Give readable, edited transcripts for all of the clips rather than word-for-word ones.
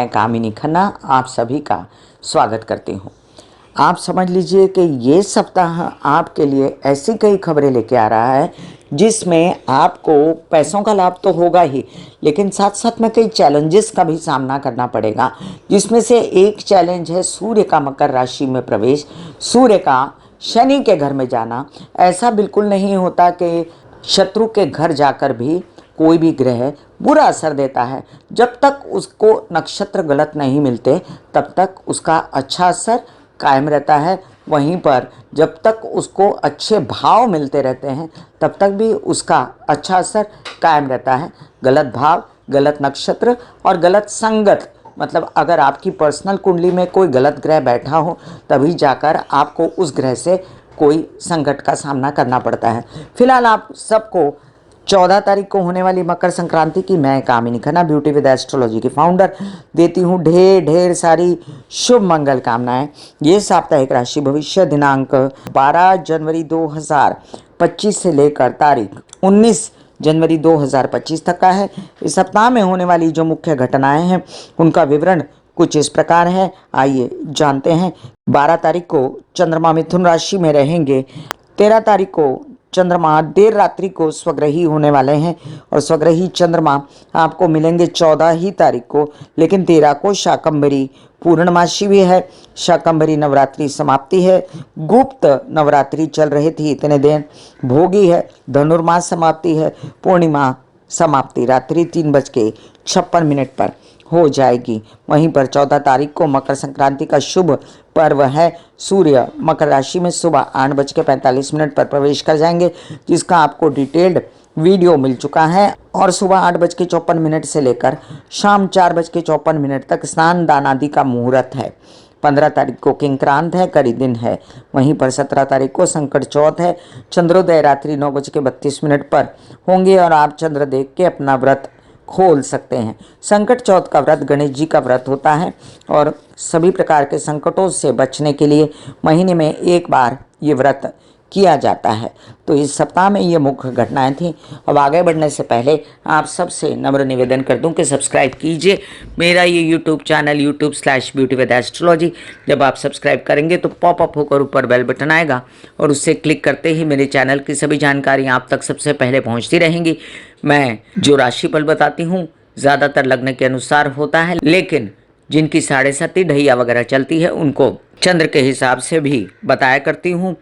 मैं कामिनी खन्ना आप सभी का स्वागत करती हूँ। आप समझ लीजिए कि ये सप्ताह आपके लिए ऐसी कई खबरें लेके आ रहा है जिसमें आपको पैसों का लाभ तो होगा ही, लेकिन साथ साथ में कई चैलेंजेस का भी सामना करना पड़ेगा। जिसमें से एक चैलेंज है सूर्य का मकर राशि में प्रवेश, सूर्य का शनि के घर में जाना। ऐसा बिल्कुल नहीं होता कि शत्रु के घर जाकर भी कोई भी ग्रह बुरा असर देता है। जब तक उसको नक्षत्र गलत नहीं मिलते तब तक उसका अच्छा असर कायम रहता है। वहीं पर जब तक उसको अच्छे भाव मिलते रहते हैं तब तक भी उसका अच्छा असर कायम रहता है। गलत भाव, गलत नक्षत्र और गलत संगत, मतलब अगर आपकी पर्सनल कुंडली में कोई गलत ग्रह बैठा हो तभी जाकर आपको उस ग्रह से कोई संकट का सामना करना पड़ता है। फिलहाल आप सबको 14 तारीख को होने वाली मकर संक्रांति की मैं कामिनी खन्ना ब्यूटी विद एस्ट्रोलॉजी की फाउंडर देती हूँ ढेर सारी शुभ मंगल कामनाएं। ये साप्ताहिक राशि भविष्य दिनांक 12 जनवरी 2025 से लेकर तारीख 19 जनवरी 2025 तक का है। इस सप्ताह में होने वाली जो मुख्य घटनाएं हैं उनका विवरण कुछ इस प्रकार है, आइए जानते हैं। 12 तारीख को चंद्रमा मिथुन राशि में रहेंगे। 13 तारीख को चंद्रमा देर रात्रि को स्वग्रही होने वाले हैं और स्वग्रही चंद्रमा आपको मिलेंगे 14 ही तारीख को, लेकिन 13 को शाकंभरी पूर्णमासी भी है। शाकंभरी नवरात्रि समाप्ति है। गुप्त नवरात्रि चल रही थी इतने दिन, भोगी है। धनुर्मास समाप्ति है। पूर्णिमा समाप्ति रात्रि 3:56 पर हो जाएगी। वहीं पर 14 तारीख को मकर संक्रांति का शुभ पर्व है। सूर्य मकर राशि में सुबह 8:45 पर प्रवेश कर जाएंगे, जिसका आपको डिटेल्ड वीडियो मिल चुका है। और सुबह 8:54 से लेकर शाम 4:54 तक स्नान दान आदि का मुहूर्त है। 15 तारीख को किंक्रांत है, करी दिन है। वहीं पर 17 तारीख को संकट चौथ है। चंद्रोदय रात्रि 9:32 पर होंगे और आप चंद्र देख के अपना व्रत खोल सकते हैं। संकट चौथ का व्रत गणेश जी का व्रत होता है और सभी प्रकार के संकटों से बचने के लिए महीने में एक बार ये व्रत किया जाता है। तो इस सप्ताह में ये मुख्य घटनाएं थी। अब आगे बढ़ने से पहले आप सबसे नम्र निवेदन कर दूं कि सब्सक्राइब कीजिए मेरा ये YouTube channel YouTube/beauty with astrology। जब आप सब्सक्राइब करेंगे तो पॉपअप होकर ऊपर बेल बटन आएगा और उससे क्लिक करते ही मेरे चैनल की सभी जानकारी आप तक सबसे पहले पहुँचती रहेंगी। मैं जो राशिफल बताती हूँ ज़्यादातर लग्न के अनुसार होता है, लेकिन जिनकी 7.5 ढैया वगैरह चलती है उनको चंद्र के हिसाब से भी बताया करती हूँ।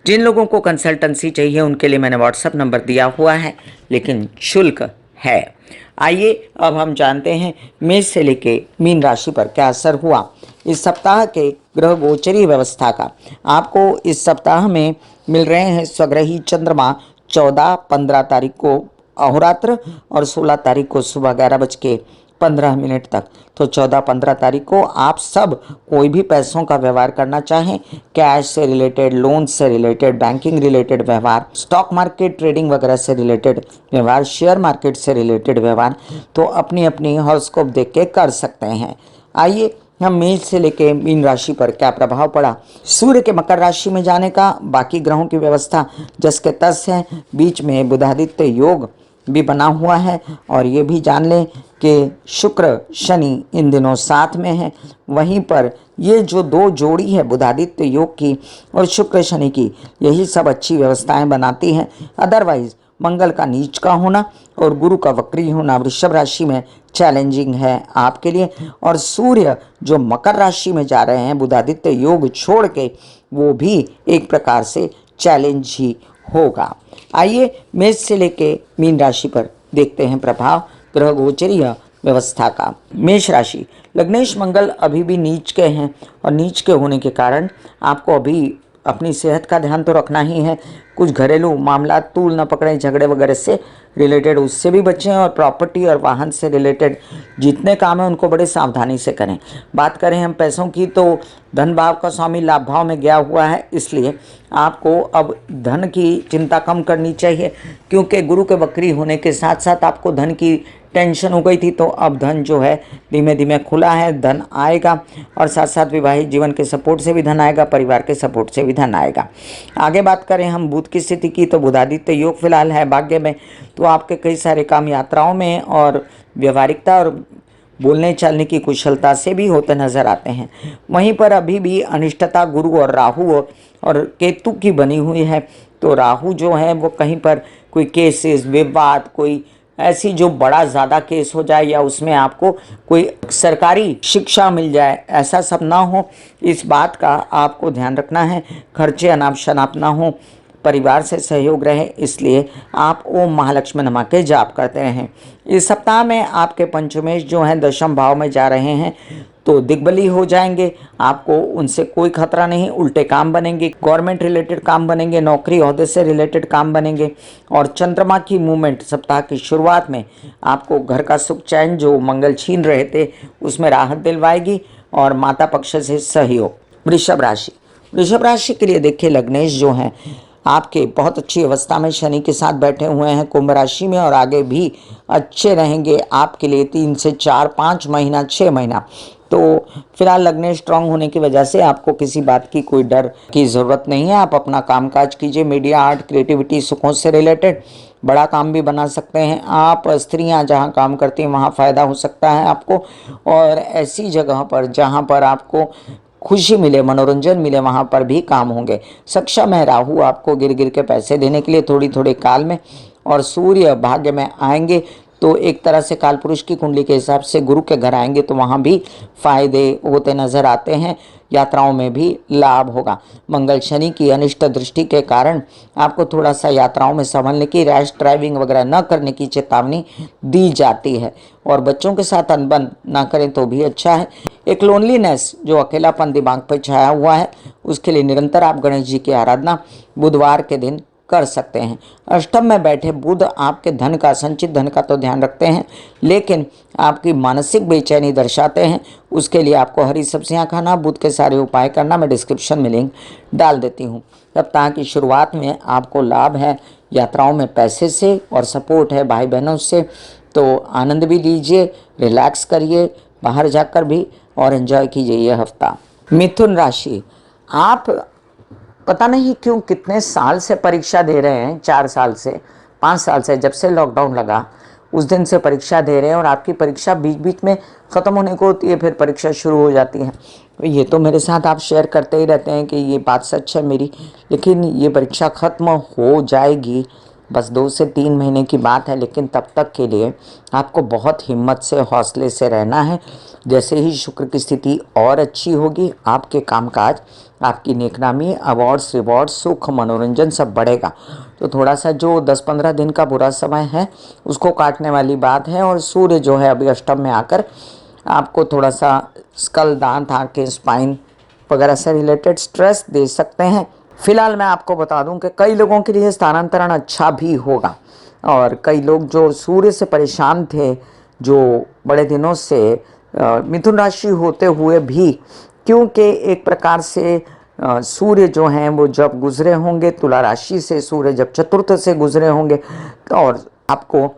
जिन लोगों को कंसल्टेंसी चाहिए उनके लिए मैंने व्हाट्सएप नंबर दिया हुआ है, लेकिन शुल्क है। आइए अब हम जानते हैं मेष से लेके मीन राशि पर क्या असर हुआ इस सप्ताह के ग्रह गोचरी व्यवस्था का। आपको इस सप्ताह में मिल रहे हैं स्वग्रही चंद्रमा 14-15 तारीख को अहोरात्र और 16 तारीख को सुबह 11:15 तक। तो 14-15 तारीख को आप सब कोई भी पैसों का व्यवहार करना चाहें, कैश से रिलेटेड, लोन से रिलेटेड, बैंकिंग रिलेटेड व्यवहार, स्टॉक मार्केट ट्रेडिंग वगैरह से रिलेटेड व्यवहार, शेयर मार्केट से रिलेटेड व्यवहार, तो अपनी अपनी हॉरोस्कोप देख के कर सकते हैं। आइए हम मेष से लेके मीन राशि पर क्या प्रभाव पड़ा सूर्य के मकर राशि में जाने का। बाकी ग्रहों की व्यवस्था जस के तस है। बीच में बुधादित्य योग भी बना हुआ है और ये भी जान लें कि शुक्र शनि इन दिनों साथ में है। वहीं पर ये जो दो जोड़ी है बुधादित्य योग की और शुक्र शनि की, यही सब अच्छी व्यवस्थाएं बनाती हैं। अदरवाइज मंगल का नीच का होना और गुरु का वक्री होना वृषभ राशि में चैलेंजिंग है आपके लिए। और सूर्य जो मकर राशि में जा रहे हैं बुधादित्य योग छोड़ के, वो भी एक प्रकार से चैलेंज ही होगा। आइए मेष से लेके मीन राशि पर देखते हैं प्रभाव ग्रह गोचरीय व्यवस्था का। मेष राशि, लग्नेश मंगल अभी भी नीच के हैं और नीच के होने के कारण आपको अभी अपनी सेहत का ध्यान तो रखना ही है। कुछ घरेलू मामला तूल न पकड़े, झगड़े वगैरह से रिलेटेड उससे भी बचें और प्रॉपर्टी और वाहन से रिलेटेड जितने काम हैं उनको बड़े सावधानी से करें। बात करें हम पैसों की तो धन भाव का स्वामी लाभ भाव में गया हुआ है, इसलिए आपको अब धन की चिंता कम करनी चाहिए, क्योंकि गुरु के वक्री होने के साथ साथ आपको धन की टेंशन हो गई थी। तो अब धन जो है धीमे धीमे खुला है, धन आएगा और साथ साथ विवाहित जीवन के सपोर्ट से भी धन आएगा, परिवार के सपोर्ट से भी धन आएगा। आगे बात करें हम बुध की स्थिति की तो बुधादित्य योग फिलहाल है भाग्य में, तो आपके कई सारे काम यात्राओं में और व्यवहारिकता और बोलने चालने की कुशलता से भी होते नजर आते हैं। वहीं पर अभी भी अनिष्टता गुरु और राहु और केतु की बनी हुई है। तो राहु जो है वो कहीं पर कोई केसेस, विवाद, कोई ऐसी जो बड़ा ज़्यादा केस हो जाए या उसमें आपको कोई सरकारी शिक्षा मिल जाए, ऐसा सब ना हो, इस बात का आपको ध्यान रखना है। खर्चे अनाप शनाप ना हो, परिवार से सहयोग रहे, इसलिए आप ओम महालक्ष्मी नमः के जाप करते रहें। इस सप्ताह में आपके पंचमेश जो हैं दशम भाव में जा रहे हैं, तो दिग्बली हो जाएंगे। आपको उनसे कोई खतरा नहीं, उल्टे काम बनेंगे, गवर्नमेंट रिलेटेड काम बनेंगे, नौकरी ओहदे से रिलेटेड काम बनेंगे। और चंद्रमा की मूवमेंट सप्ताह की शुरुआत में आपको घर का सुख चैन जो मंगल छीन रहे थे उसमें राहत दिलवाएगी और माता पक्ष से सहयोग। वृषभ राशि के लिए देखिए, लग्नेश जो हैं आपके बहुत अच्छी अवस्था में शनि के साथ बैठे हुए हैं कुंभ राशि में, और आगे भी अच्छे रहेंगे आपके लिए 3 से 4, 5 महीना, 6 महीना। तो फिलहाल लग्नेश स्ट्रांग होने की वजह से आपको किसी बात की कोई डर की ज़रूरत नहीं है। आप अपना कामकाज कीजिए, मीडिया, आर्ट, क्रिएटिविटी, सुखों से रिलेटेड बड़ा काम भी बना सकते हैं आप। स्त्रियां जहां काम करती हैं वहां फ़ायदा हो सकता है आपको, और ऐसी जगह पर जहां पर आपको खुशी मिले, मनोरंजन मिले, वहां पर भी काम होंगे। सक्षम है राहु आपको गिर गिर के पैसे देने के लिए थोड़ी थोड़ी काल में, और सूर्य भाग्य में आएंगे तो एक तरह से कालपुरुष की कुंडली के हिसाब से गुरु के घर आएंगे तो वहाँ भी फायदे होते नजर आते हैं। यात्राओं में भी लाभ होगा। मंगल शनि की अनिष्ट दृष्टि के कारण आपको थोड़ा सा यात्राओं में संभलने की, रैश ड्राइविंग वगैरह न करने की चेतावनी दी जाती है, और बच्चों के साथ अनबन ना करें तो भी अच्छा है। एक लोनलीनेस जो अकेलापन दिमाग पर छाया हुआ है, उसके लिए निरंतर आप गणेश जी की आराधना बुधवार के दिन कर सकते हैं। अष्टम में बैठे बुध आपके धन का, संचित धन का तो ध्यान रखते हैं, लेकिन आपकी मानसिक बेचैनी दर्शाते हैं। उसके लिए आपको हरी सब्जियां खाना, बुध के सारे उपाय करना, मैं डिस्क्रिप्शन में लिंक डाल देती हूँ। सप्ताह की शुरुआत में आपको लाभ है यात्राओं में पैसे से, और सपोर्ट है भाई बहनों से, तो आनंद भी लीजिए, रिलैक्स करिए बाहर जाकर भी, और एंजॉय कीजिए ये हफ्ता। मिथुन राशि, आप पता नहीं क्यों कितने साल से परीक्षा दे रहे हैं, 4 साल से, 5 साल से, जब से लॉकडाउन लगा उस दिन से परीक्षा दे रहे हैं, और आपकी परीक्षा बीच बीच में ख़त्म होने को होती है, फिर परीक्षा शुरू हो जाती है। ये तो मेरे साथ आप शेयर करते ही रहते हैं कि ये बात सच है मेरी, लेकिन ये परीक्षा ख़त्म हो जाएगी, बस 2 से 3 महीने की बात है। लेकिन तब तक के लिए आपको बहुत हिम्मत से, हौसले से रहना है। जैसे ही शुक्र की स्थिति और अच्छी होगी, आपके कामकाज, आपकी नेकनामी, अवार्ड्स, रिवॉर्ड्स, सुख, मनोरंजन सब बढ़ेगा। तो थोड़ा सा जो 10-15 दिन का बुरा समय है उसको काटने वाली बात है। और सूर्य जो है अभी अष्टम में आकर आपको थोड़ा सा स्कल, दांत, आंखें, स्पाइन वगैरह से रिलेटेड स्ट्रेस दे सकते हैं। फिलहाल मैं आपको बता दूं कि कई लोगों के लिए स्थानांतरण अच्छा भी होगा, और कई लोग जो सूर्य से परेशान थे, जो बड़े दिनों से मिथुन राशि होते हुए भी, क्योंकि एक प्रकार से सूर्य जो हैं वो जब गुजरे होंगे तुला राशि से, सूर्य जब चतुर्थ से गुजरे होंगे, और आपको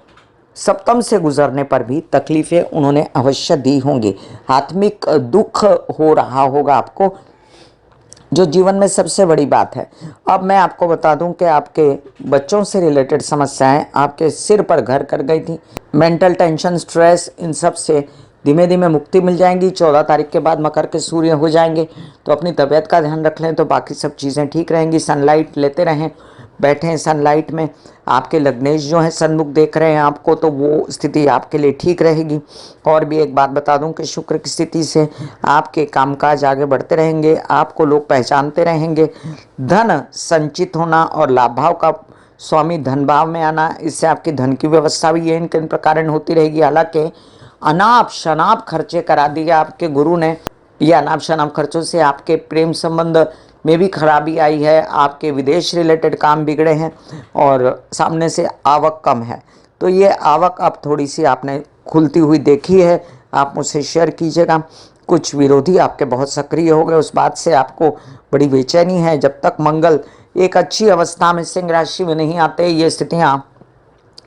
सप्तम से गुजरने पर भी तकलीफ़ें उन्होंने अवश्य दी होंगी। आत्मिक दुख हो रहा होगा आपको, जो जीवन में सबसे बड़ी बात है। अब मैं आपको बता दूं कि आपके बच्चों से रिलेटेड समस्याएं आपके सिर पर घर कर गई थी। मेंटल टेंशन, स्ट्रेस, इन सब से धीमे धीमे मुक्ति मिल जाएंगी। 14 तारीख के बाद मकर के सूर्य हो जाएंगे, तो अपनी तबीयत का ध्यान रख लें तो बाकी सब चीज़ें ठीक रहेंगी। सनलाइट लेते रहें, बैठें सनलाइट में। आपके लग्नेश जो हैं सन्मुख देख रहे हैं आपको, तो वो स्थिति आपके लिए ठीक रहेगी। और भी एक बात बता दूं कि शुक्र की स्थिति से आपके कामकाज आगे बढ़ते रहेंगे, आपको लोग पहचानते रहेंगे। धन संचित होना और लाभ भाव का स्वामी धन भाव में आना, इससे आपकी धन की व्यवस्था भी इन किन प्रकार होती रहेगी। हालांकि अनाप शनाप खर्चे करा दिए आपके गुरु ने, या अनाप शनाप खर्चों से आपके प्रेम संबंध में भी खराबी आई है, आपके विदेश रिलेटेड काम बिगड़े हैं, और सामने से आवक कम है। तो ये आवक अब थोड़ी सी आपने खुलती हुई देखी है, आप मुझसे शेयर कीजिएगा। कुछ विरोधी आपके बहुत सक्रिय हो गए, उस बात से आपको बड़ी बेचैनी है। जब तक मंगल एक अच्छी अवस्था में सिंह राशि में नहीं आते, ये स्थितियाँ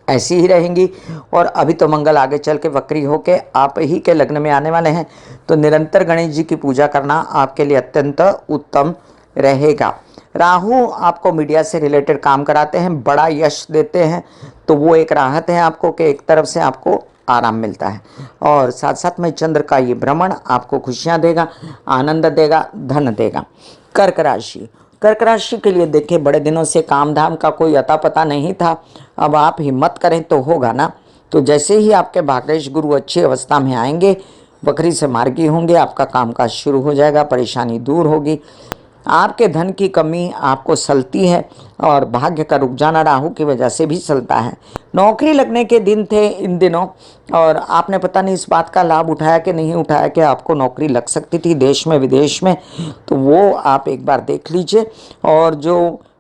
ऐसी ही रहेंगी। और अभी तो मंगल आगे चल के वक्री होके आप ही के लग्न में आने वाले हैं, तो निरंतर गणेश जी की पूजा करना आपके लिए अत्यंत उत्तम रहेगा। राहु आपको मीडिया से रिलेटेड काम कराते हैं, बड़ा यश देते हैं, तो वो एक राहत है आपको कि एक तरफ से आपको आराम मिलता है। और साथ साथ में चंद्र का ये भ्रमण आपको खुशियाँ देगा, आनंद देगा, धन देगा। कर्क राशि, कर्क राशि के लिए देखिए, बड़े दिनों से काम धाम का कोई अता पता नहीं था, अब आप हिम्मत करें तो होगा ना। तो जैसे ही आपके भाग्येश गुरु अच्छी अवस्था में आएंगे, बकरी से मार्गी होंगे, आपका कामकाज शुरू हो जाएगा, परेशानी दूर होगी। आपके धन की कमी आपको सलती है और भाग्य का रुक जाना राहु की वजह से भी सलता है। नौकरी लगने के दिन थे इन दिनों, और आपने पता नहीं इस बात का लाभ उठाया कि नहीं उठाया कि आपको नौकरी लग सकती थी देश में विदेश में, तो वो आप एक बार देख लीजिए। और जो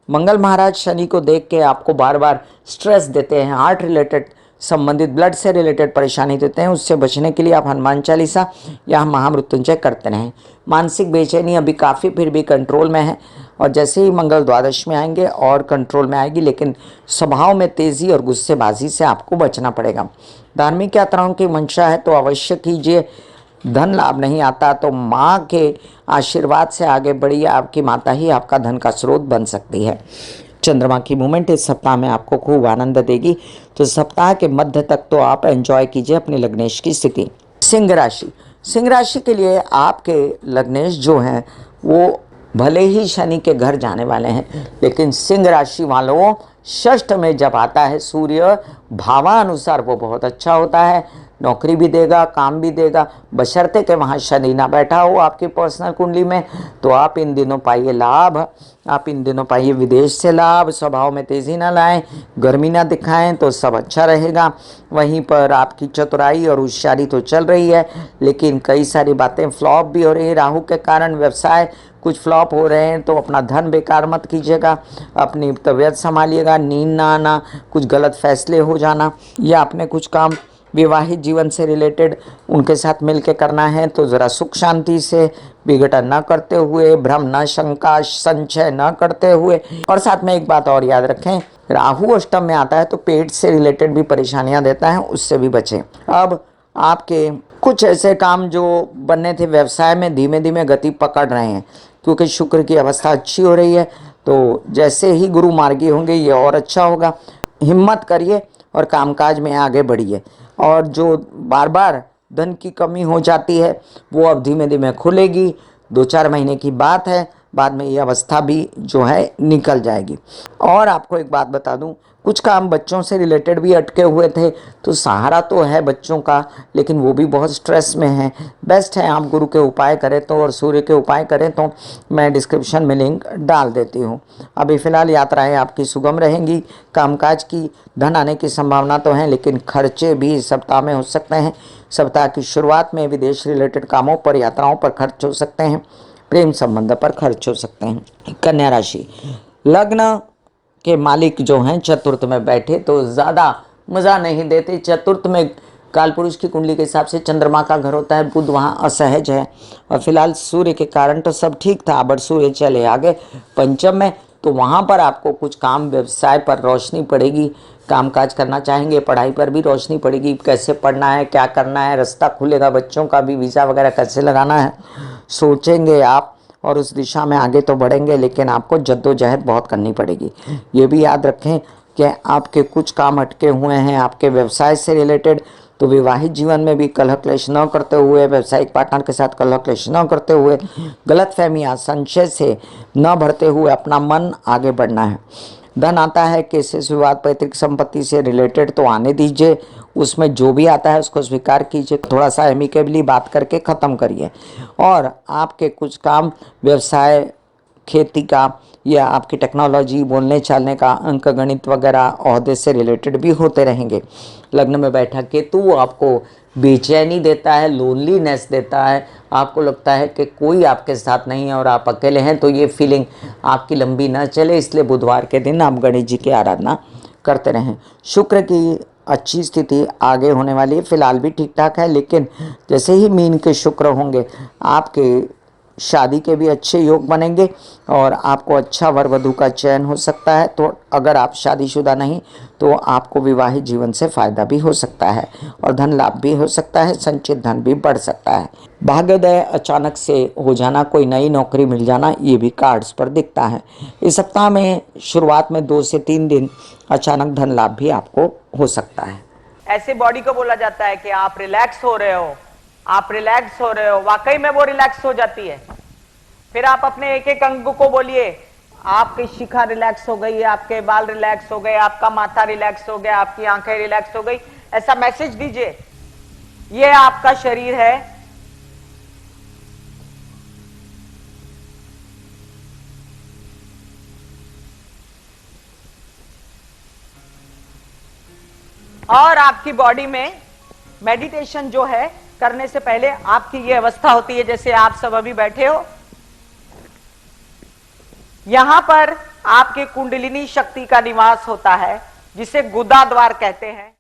मंगल महाराज शनि को देख के आपको बार बार स्ट्रेस देते हैं, हार्ट रिलेटेड संबंधित ब्लड से रिलेटेड परेशानी देते हैं, उससे बचने के लिए आप हनुमान चालीसा या महामृत्युंजय करते रहें। मानसिक बेचैनी अभी काफ़ी फिर भी कंट्रोल में है, और जैसे ही मंगल द्वादश में आएंगे और कंट्रोल में आएगी, लेकिन स्वभाव में तेज़ी और गुस्सेबाजी से आपको बचना पड़ेगा। धार्मिक यात्राओं की मंशा है तो अवश्य कीजिए। धन लाभ नहीं आता तो माँ के आशीर्वाद से आगे बढ़िए, आपकी माता ही आपका धन का स्रोत बन सकती है। चंद्रमा की मूवमेंट इस सप्ताह में आपको खूब आनंद देगी, तो सप्ताह के मध्य तक तो आप एंजॉय कीजिए अपने लग्नेश की स्थिति। सिंह राशि, सिंह राशि के लिए आपके लग्नेश जो हैं वो भले ही शनि के घर जाने वाले हैं, लेकिन सिंह राशि वालों, षष्ठ में जब आता है सूर्य, भावानुसार वो बहुत अच्छा होता है, नौकरी भी देगा, काम भी देगा, बशर्ते कि वहाँ शनि ना बैठा हो आपकी पर्सनल कुंडली में। तो आप इन दिनों पाइए लाभ, आप इन दिनों पाइए विदेश से लाभ, स्वभाव में तेज़ी ना लाएं, गर्मी ना दिखाएं, तो सब अच्छा रहेगा। वहीं पर आपकी चतुराई और होशियारी तो चल रही है, लेकिन कई सारी बातें फ्लॉप भी हो रही है राहु के कारण, व्यवसाय कुछ फ्लॉप हो रहे हैं, तो अपना धन बेकार मत कीजिएगा, अपनी तबीयत संभालिएगा, नींद ना आना, कुछ गलत फैसले हो जाना, या अपने कुछ काम विवाहित जीवन से रिलेटेड उनके साथ मिलके करना है तो ज़रा सुख शांति से, विघटन न करते हुए, भ्रम न, शंका संशय न करते हुए। और साथ में एक बात और याद रखें, राहु अष्टम में आता है तो पेट से रिलेटेड भी परेशानियां देता है, उससे भी बचें। अब आपके कुछ ऐसे काम जो बनने थे व्यवसाय में, धीमे धीमे गति पकड़ रहे हैं, क्योंकि शुक्र की अवस्था अच्छी हो रही है, तो जैसे ही गुरु मार्गी होंगे ये और अच्छा होगा। हिम्मत करिए और कामकाज में आगे बढ़िए। और जो बार बार धन की कमी हो जाती है वो अब धीमे धीमे खुलेगी, 2-4 महीने की बात है, बाद में ये अवस्था भी जो है निकल जाएगी। और आपको एक बात बता दूं, कुछ काम बच्चों से रिलेटेड भी अटके हुए थे, तो सहारा तो है बच्चों का, लेकिन वो भी बहुत स्ट्रेस में है। बेस्ट है आप गुरु के उपाय करें तो, और सूर्य के उपाय करें तो मैं डिस्क्रिप्शन में लिंक डाल देती हूँ। अभी फ़िलहाल यात्राएं आपकी सुगम रहेंगी, कामकाज की, धन आने की संभावना तो है, लेकिन खर्चे भी सप्ताह में हो सकते हैं। सप्ताह की शुरुआत में विदेश रिलेटेड कामों पर, यात्राओं पर खर्च हो सकते हैं, प्रेम संबंध पर खर्च हो सकते हैं। कन्या राशि, लग्न के मालिक जो हैं चतुर्थ में बैठे तो ज़्यादा मज़ा नहीं देते। चतुर्थ में काल पुरुष की कुंडली के हिसाब से चंद्रमा का घर होता है, बुध वहाँ असहज है, और फिलहाल सूर्य के कारण तो सब ठीक था, अब सूर्य चले आगे पंचम में, तो वहाँ पर आपको कुछ काम व्यवसाय पर रोशनी पड़ेगी, कामकाज करना चाहेंगे, पढ़ाई पर भी रोशनी पड़ेगी, कैसे पढ़ना है, क्या करना है, रास्ता खुलेगा, बच्चों का भी वीज़ा वगैरह कैसे लगाना है सोचेंगे आप, और उस दिशा में आगे तो बढ़ेंगे, लेकिन आपको जद्दोजहद बहुत करनी पड़ेगी। ये भी याद रखें कि आपके कुछ काम अटके हुए हैं आपके व्यवसाय से रिलेटेड, तो विवाहित जीवन में भी कलह क्लेश न करते हुए, व्यावसायिक पार्टनर के साथ कलह क्लेश न करते हुए, गलतफहमियां संशय से न भरते हुए अपना मन आगे बढ़ना है। धन आता है, केसेस विवाद पैतृक संपत्ति से रिलेटेड तो आने दीजिए, उसमें जो भी आता है उसको स्वीकार कीजिए, थोड़ा सा एमिकेबली बात करके ख़त्म करिए। और आपके कुछ काम व्यवसाय, खेती का, या आपकी टेक्नोलॉजी, बोलने चालने का, अंक गणित वगैरह ओहदे से रिलेटेड भी होते रहेंगे। लग्न में बैठा केतु आपको बेचैनी देता है, लोनलीनेस देता है, आपको लगता है कि कोई आपके साथ नहीं है और आप अकेले हैं, तो ये फीलिंग आपकी लंबी ना चले, इसलिए बुधवार के दिन आप गणेश जी की आराधना करते रहें। शुक्र की अच्छी स्थिति आगे होने वाली है, फिलहाल भी ठीक ठाक है, लेकिन जैसे ही मीन के शुक्र होंगे आपके शादी के भी अच्छे योग बनेंगे और आपको अच्छा वर वधू का चयन हो सकता है। तो अगर आप शादीशुदा नहीं तो आपको विवाहित जीवन से फायदा भी हो सकता है और धन लाभ भी हो सकता है, संचित धन भी बढ़ सकता है। भाग्योदय अचानक से हो जाना, कोई नई नौकरी मिल जाना, ये भी कार्ड्स पर दिखता है। इस सप्ताह में शुरुआत में 2 से 3 दिन अचानक धन लाभ भी आपको हो सकता है। ऐसे बॉडी को बोला जाता है कि आप रिलैक्स हो रहे हो, आप रिलैक्स हो रहे हो, वाकई में वो रिलैक्स हो जाती है। फिर आप अपने एक एक अंग को बोलिए, आपकी शिखा रिलैक्स हो गई, आपके बाल रिलैक्स हो गए, आपका माथा रिलैक्स हो गया, आपकी आंखें रिलैक्स हो गई, ऐसा मैसेज दीजिए। ये आपका शरीर है, और आपकी बॉडी में मेडिटेशन जो है करने से पहले आपकी ये अवस्था होती है, जैसे आप सब अभी बैठे हो, यहां पर आपके कुंडलिनी शक्ति का निवास होता है, जिसे गुदा द्वार कहते हैं।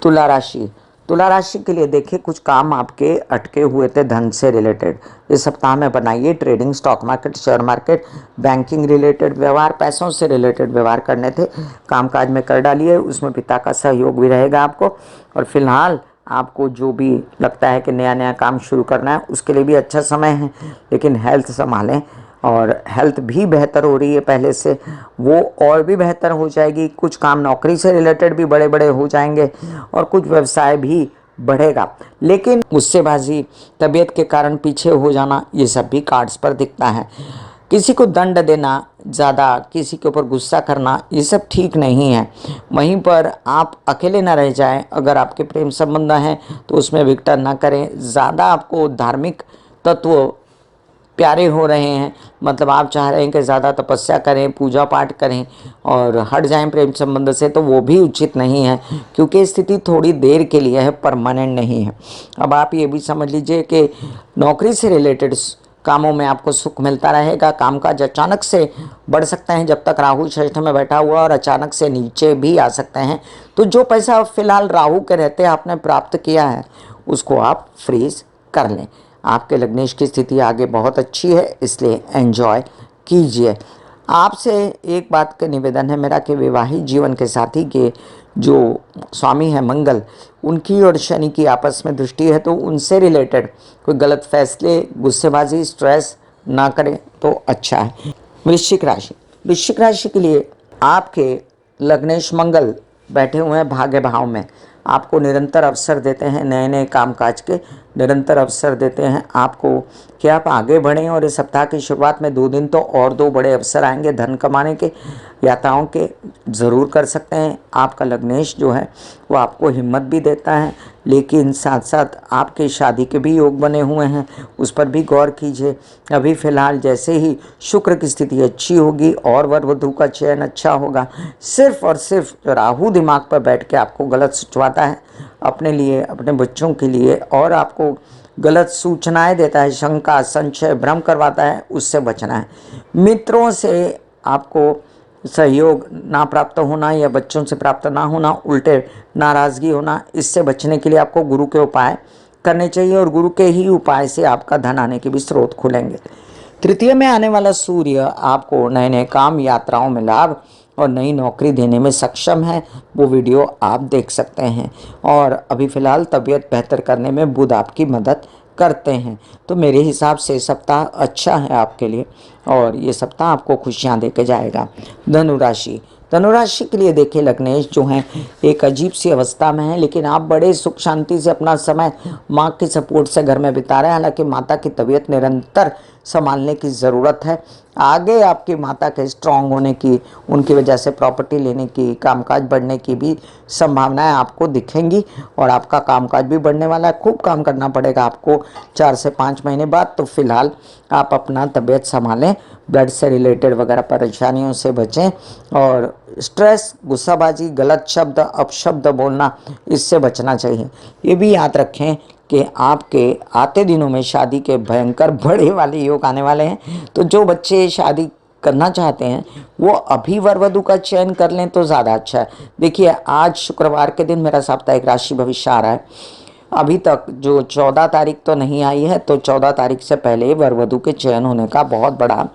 तुला राशि, तुला राशि के लिए देखिए, कुछ काम आपके अटके हुए थे धन से रिलेटेड, इस सप्ताह में बनाइए। Trading, stock market, share market, banking related व्यवहार, पैसों से रिलेटेड व्यवहार करने थे, कामकाज में कर डालिए। उसमें पिता का सहयोग भी रहेगा आपको। और फिलहाल आपको जो भी लगता है कि नया नया काम शुरू करना है, उसके लिए भी अच्छा समय है, लेकिन हेल्थ संभालें। और हेल्थ भी बेहतर हो रही है पहले से, वो और भी बेहतर हो जाएगी। कुछ काम नौकरी से रिलेटेड भी बड़े बड़े हो जाएंगे और कुछ व्यवसाय भी बढ़ेगा, लेकिन गुस्सेबाजी, तबीयत के कारण पीछे हो जाना, ये सब भी कार्ड्स पर दिखता है। किसी को दंड देना, ज़्यादा किसी के ऊपर गुस्सा करना, ये सब ठीक नहीं है। वहीं पर आप अकेले ना रह जाएं। अगर आपके प्रेम संबंध हैं तो उसमें विघटन ना करें। ज़्यादा आपको धार्मिक तत्व प्यारे हो रहे हैं, मतलब आप चाह रहे हैं कि ज़्यादा तपस्या करें, पूजा पाठ करें और हट जाएं प्रेम संबंध से, तो वो भी उचित नहीं है, क्योंकि स्थिति थोड़ी देर के लिए है, परमानेंट नहीं है। अब आप ये भी समझ लीजिए कि नौकरी से रिलेटेड कामों में आपको सुख मिलता रहेगा। कामकाज अचानक से बढ़ सकते हैं जब तक राहु षष्ठ में बैठा हुआ, और अचानक से नीचे भी आ सकते हैं। तो जो पैसा फिलहाल राहु के रहते आपने प्राप्त किया है, उसको आप फ्रीज कर लें। आपके लग्नेश की स्थिति आगे बहुत अच्छी है, इसलिए एंजॉय कीजिए। आपसे एक बात का निवेदन है मेरा कि विवाहित जीवन के साथी के जो स्वामी है मंगल, उनकी और शनि की आपस में दृष्टि है, तो उनसे रिलेटेड कोई गलत फैसले, गुस्सेबाजी, स्ट्रेस ना करें तो अच्छा है। वृश्चिक राशि, वृश्चिक राशि के लिए आपके लग्नेश मंगल बैठे हुए हैं भाग्य भाव में, आपको निरंतर अवसर देते हैं, नए नए कामकाज के निरंतर अवसर देते हैं आपको कि आप आगे बढ़ें। और इस सप्ताह की शुरुआत में 2 दिन तो और 2 बड़े अवसर आएंगे धन कमाने के, यात्राओं के, ज़रूर कर सकते हैं। आपका लग्नेश जो है वो आपको हिम्मत भी देता है, लेकिन साथ साथ आपके शादी के भी योग बने हुए हैं, उस पर भी गौर कीजिए। अभी फ़िलहाल जैसे ही शुक्र की स्थिति अच्छी होगी और वर वधू का चयन अच्छा होगा, सिर्फ और सिर्फ राहु दिमाग पर बैठ के आपको गलत सोचवाता है अपने लिए, अपने बच्चों के लिए, और आपको गलत सूचनाएं देता है, शंका, संशय, भ्रम करवाता है, उससे बचना है। मित्रों से आपको सहयोग ना प्राप्त होना या बच्चों से प्राप्त ना होना, उल्टे नाराज़गी होना, इससे बचने के लिए आपको गुरु के उपाय करने चाहिए, और गुरु के ही उपाय से आपका धन आने के भी स्रोत खुलेंगे। तृतीय में आने वाला सूर्य आपको नए नए काम, यात्राओं में लाभ और नई नौकरी देने में सक्षम है, वो वीडियो आप देख सकते हैं। और अभी फ़िलहाल तबीयत बेहतर करने में बुध आपकी मदद करते हैं। तो मेरे हिसाब से सप्ताह अच्छा है आपके लिए, और ये सप्ताह आपको खुशियाँ दे के जाएगा। धनु राशि, धनु राशि के लिए देखिए, लग्नेश जो हैं एक अजीब सी अवस्था में है, लेकिन आप बड़े सुख शांति से अपना समय माँ के सपोर्ट से घर में बिता रहे हैं। हालांकि माता की तबीयत निरंतर संभालने की ज़रूरत है, आगे आपकी माता के स्ट्रांग होने की, उनकी वजह से प्रॉपर्टी लेने की, कामकाज बढ़ने की भी संभावनाएं आपको दिखेंगी और आपका कामकाज भी बढ़ने वाला है। खूब काम करना पड़ेगा आपको 4 से 5 महीने बाद। तो फिलहाल आप अपना तबीयत संभालें, ब्लड से रिलेटेड वगैरह परेशानियों से बचें और स्ट्रेस, गुस्साबाजी, गलत शब्द, अपशब्द बोलना, इससे बचना चाहिए। ये भी याद रखें कि आपके आते दिनों में शादी के भयंकर बड़े वाले योग आने वाले हैं। तो जो बच्चे शादी करना चाहते हैं वो अभी वर वधु का चयन कर लें तो ज़्यादा अच्छा है। देखिए, आज शुक्रवार के दिन मेरा साप्ताहिक राशि भविष्य आ रहा है। अभी तक जो 14 तारीख तो नहीं आई है, तो 14 तारीख से पहले वर वधु के चयन होने का बहुत बड़ा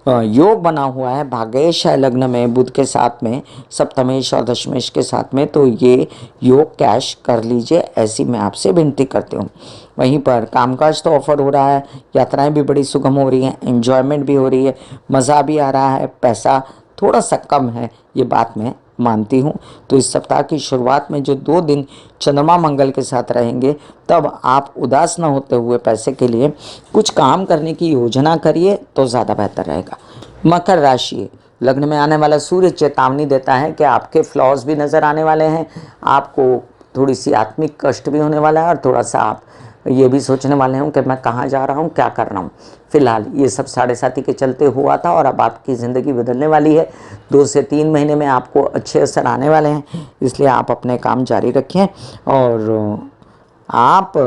योग बना हुआ है। भाग्येश है लग्न में बुध के साथ में, सप्तमेश और दशमेश के साथ में, तो ये योग कैश कर लीजिए, ऐसी मैं आपसे विनती करती हूँ। वहीं पर कामकाज तो ऑफर हो रहा है, यात्राएं भी बड़ी सुगम हो रही हैं, एंजॉयमेंट भी हो रही है, मज़ा भी आ रहा है। पैसा थोड़ा सा कम है, ये बात मैं मानती हूँ। तो इस सप्ताह की शुरुआत में जो 2 दिन चंद्रमा मंगल के साथ रहेंगे, तब आप उदास न होते हुए पैसे के लिए कुछ काम करने की योजना करिए तो ज़्यादा बेहतर रहेगा। मकर राशि, लग्न में आने वाला सूर्य चेतावनी देता है कि आपके फ्लॉज भी नज़र आने वाले हैं, आपको थोड़ी सी आत्मिक कष्ट भी होने वाला है और थोड़ा सा आप ये भी सोचने वाले हूँ कि मैं कहाँ जा रहा हूँ, क्या कर रहा हूँ। फिलहाल ये सब 7.5 के चलते हुआ था और अब आपकी ज़िंदगी बदलने वाली है। 2 से 3 महीने में आपको अच्छे असर आने वाले हैं, इसलिए आप अपने काम जारी रखें और आप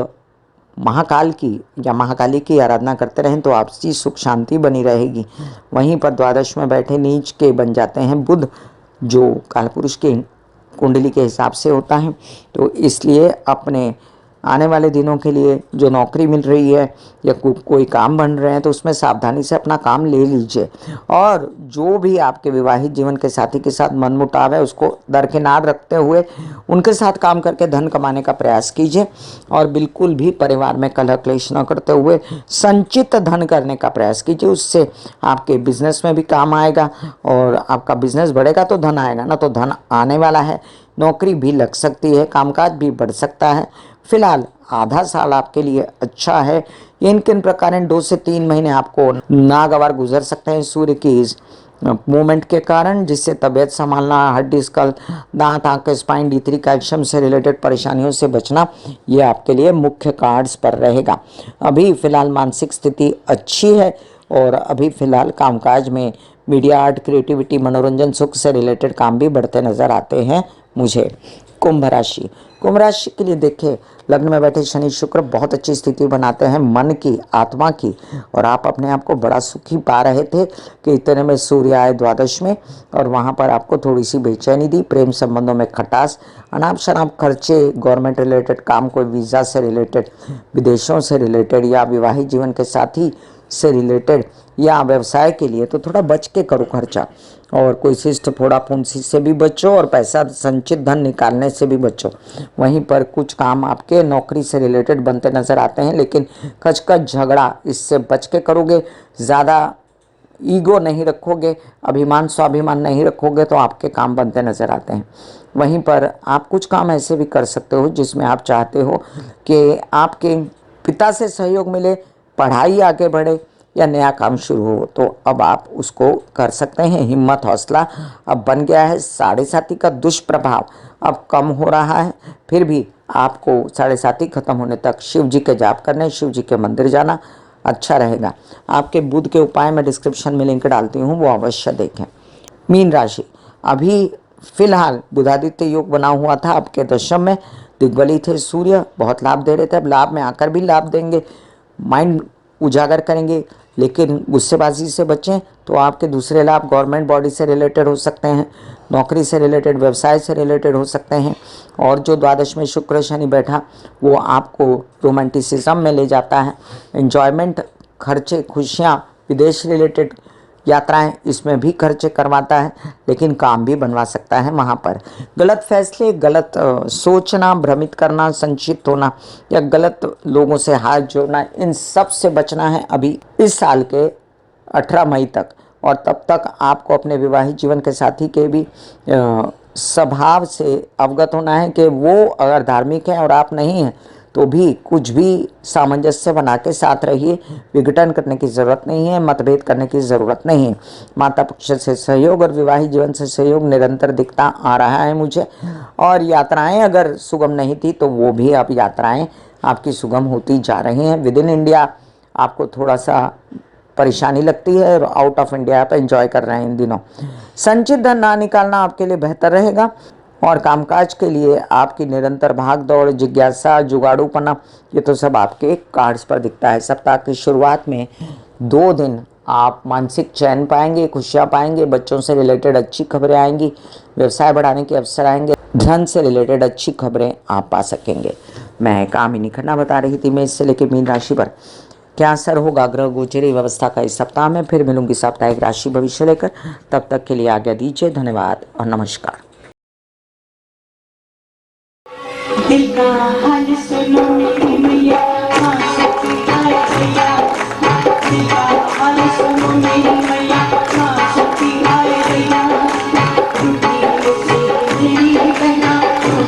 महाकाल की या महाकाली की आराधना करते रहें तो आपसी सुख शांति बनी रहेगी। वहीं पर द्वादश में बैठे नीच के बन जाते हैं बुध, जो कालपुरुष की कुंडली के हिसाब से होता है। तो इसलिए अपने आने वाले दिनों के लिए जो नौकरी मिल रही है या कोई काम बन रहे हैं तो उसमें सावधानी से अपना काम ले लीजिए। और जो भी आपके विवाहित जीवन के साथी के साथ मनमुटाव है उसको दरकिनार रखते हुए उनके साथ काम करके धन कमाने का प्रयास कीजिए और बिल्कुल भी परिवार में कलह क्लेश न करते हुए संचित धन करने का प्रयास कीजिए। उससे आपके बिजनेस में भी काम आएगा और आपका बिजनेस बढ़ेगा तो धन आएगा ना, तो धन आने वाला है। नौकरी भी लग सकती है, कामकाज भी बढ़ सकता है। फिलहाल आधा साल आपके लिए अच्छा है। इन किन प्रकार 2 से 3 महीने आपको नागवार गुजर सकते हैं सूर्य की इस मूवमेंट के कारण, जिससे तबीयत संभालना, हड्डी, स्कल, दांत, आंखें, स्पाइन, D3 कैल्शियम से रिलेटेड परेशानियों से बचना, ये आपके लिए मुख्य कार्ड्स पर रहेगा। अभी फिलहाल मानसिक स्थिति अच्छी है और अभी फिलहाल कामकाज में मीडिया, आर्ट, क्रिएटिविटी, मनोरंजन, सुख से रिलेटेड काम भी बढ़ते नजर आते हैं मुझे। कुंभ राशि, कुंभ राशि के लिए देखिए, लग्न में बैठे शनि शुक्र बहुत अच्छी स्थिति बनाते हैं मन की, आत्मा की, और आप अपने आप को बड़ा सुखी पा रहे थे कि इतने में सूर्य आए द्वादश में और वहाँ पर आपको थोड़ी सी बेचैनी दी, प्रेम संबंधों में खटास, अनाप शनाप खर्चे, गवर्नमेंट रिलेटेड काम, कोई वीज़ा से रिलेटेड, विदेशों से रिलेटेड या विवाहित जीवन के साथी से रिलेटेड या व्यवसाय के लिए, तो थोड़ा बच के करो खर्चा और कोई शिष्ट फोड़ा फुंसी से भी बचो और पैसा संचित धन निकालने से भी बचो। वहीं पर कुछ काम आपके नौकरी से रिलेटेड बनते नजर आते हैं, लेकिन कचकच झगड़ा इससे बच के करोगे। ज़्यादा ईगो नहीं रखोगे, अभिमान स्वाभिमान नहीं रखोगे तो आपके काम बनते नजर आते हैं। वहीं पर आप कुछ काम ऐसे भी कर सकते हो जिसमें आप चाहते हो कि आपके पिता से सहयोग मिले, पढ़ाई आगे बढ़े या नया काम शुरू हो, तो अब आप उसको कर सकते हैं। हिम्मत हौसला अब बन गया है। 7.5 का दुष्प्रभाव अब कम हो रहा है, फिर भी आपको 7.5 खत्म होने तक शिव जी के जाप करने, शिव जी के मंदिर जाना अच्छा रहेगा। आपके बुध के उपाय मैं डिस्क्रिप्शन में लिंक डालती हूँ, वो अवश्य देखें। मीन राशि, अभी फिलहाल बुधादित्य योग बना हुआ था, आपके दशम में दिग्बली थे सूर्य, बहुत लाभ दे रहे थे, अब लाभ में आकर भी लाभ देंगे, माइंड उजागर करेंगे, लेकिन गुस्सेबाजी से बचें तो आपके दूसरे लाभ गवर्नमेंट बॉडी से रिलेटेड हो सकते हैं, नौकरी से रिलेटेड, व्यवसाय से रिलेटेड हो सकते हैं। और जो द्वादश में शुक्र शनि बैठा वो आपको रोमांटिसिज्म में ले जाता है, एंजॉयमेंट, खर्चे, खुशियाँ, विदेश रिलेटेड यात्राएं, इसमें भी खर्चे करवाता है, लेकिन काम भी बनवा सकता है। वहाँ पर गलत फैसले, गलत सोचना, भ्रमित करना, संचित होना या गलत लोगों से हाथ जोड़ना, इन सब से बचना है अभी इस साल के 18 मई तक। और तब तक आपको अपने विवाहित जीवन के साथी के भी स्वभाव से अवगत होना है कि वो अगर धार्मिक है और आप नहीं हैं तो भी कुछ भी सामंजस्य बना के साथ रहिए। विघटन करने की ज़रूरत नहीं है, मतभेद करने की ज़रूरत नहीं है। माता पक्ष से सहयोग और विवाहित जीवन से सहयोग निरंतर दिखता आ रहा है मुझे। और यात्राएं अगर सुगम नहीं थी तो वो भी अब यात्राएं आपकी सुगम होती जा रही हैं। विद इन इंडिया आपको थोड़ा सा परेशानी लगती है और आउट ऑफ इंडिया आप एंजॉय कर रहे हैं इन दिनों। संचित धन ना निकालना आपके लिए बेहतर रहेगा। और कामकाज के लिए आपकी निरंतर भाग दौड़, जिज्ञासा, जुगाड़ूपना, ये तो सब आपके कार्ड्स पर दिखता है। सप्ताह की शुरुआत में 2 दिन आप मानसिक चैन पाएंगे, खुशियाँ पाएंगे, बच्चों से रिलेटेड अच्छी खबरें आएंगी, व्यवसाय बढ़ाने के अवसर आएंगे, धन से रिलेटेड अच्छी खबरें आप पा सकेंगे। मैं कामिनी खन्ना बता रही थी मेष से लेकर मीन राशि पर क्या असर होगा ग्रह गोचरी व्यवस्था का इस सप्ताह में। फिर मिलूंगी साप्ताहिक राशि भविष्य लेकर। तब तक के लिए आज्ञा दीजिए। धन्यवाद और नमस्कार। दिल का हाल सुनो मेरी मैया, हाँ सच्ची हाय भैया। दिल का हाल सुनो मेरी मैया, हाँ सच्ची हाय भैया। टूटी से मेरी बहना,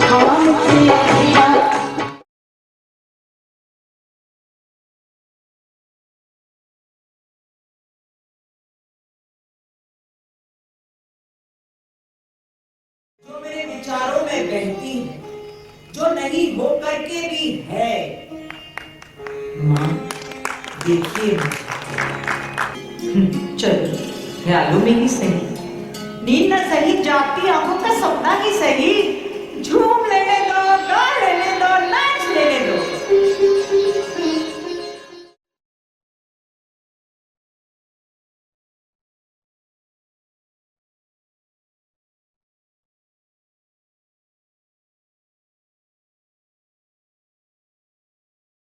हाँ मुझसे भैया। जो मेरे विचारों में बहती है, जो नहीं हो करके भी है। माँ देखिए चलो ख्यालों में ही सही, नींद न सही जागती आंखों का सपना ही